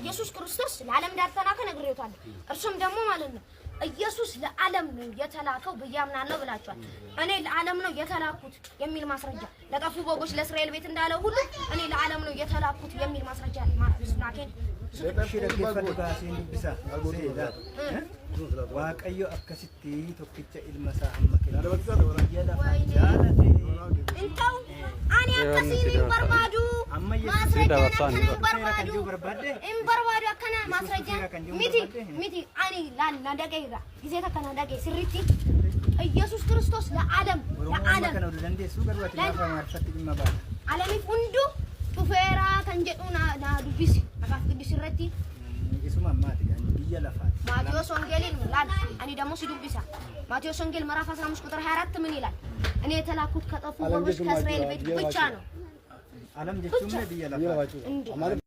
ኢየሱስ ክርስቶስ ለዓለም እንዳልተላከ ነግሬዎታለሁ እርሱም ደግሞ ማለት ነው ኢየሱስ ለዓለም ነው የተላከው በያምናለው ብላችኋል እኔ ለዓለም ነው የተላኩት የሚል ማስረጃ ለጠፉ በጎች ለእስራኤል ቤት እንዳለው ሁሉ እኔ ለዓለም ነው የተላኩት የሚል ማስረጃ ማስናከን ሽረከፈዱጋሲን ቢሳ አልቦዳ ዋቀዮ አከሲቲ ቶክቸ ኢልመሳ አመከላ ያለቴ እንተው አኔ አከሲኒ በርባዱ ማስረጃ በርባዱ እንበርባዱ አከና ማስረጃ ሚቲ አኔ ላና ደገይጋ ጊዜ ተከና ደገ ስሪቲ ኢየሱስ ክርስቶስ ለዓለም ከነው ለንዴሱ ገርባቲ ማርፈት ይመባ ዓለሚ ሁንዱ ጡፌራ ከንጀዱና ዱቢስ አፋፍ ቅዱስ ረቲ ኢሱማ ማት ጋር ይያለፋል ማቴዎስ ወንጌልን ላል አኒ ደሞ ሲዱቢሳ ማቴዎስ ወንጌል ምዕራፍ 15 ቁጥር 24 ምን ይላል እኔ የተላኩት ከጠፉ በጎች ከእስራኤል ቤት ብቻ ነው ዓለም ጀቹም ለብያለፋል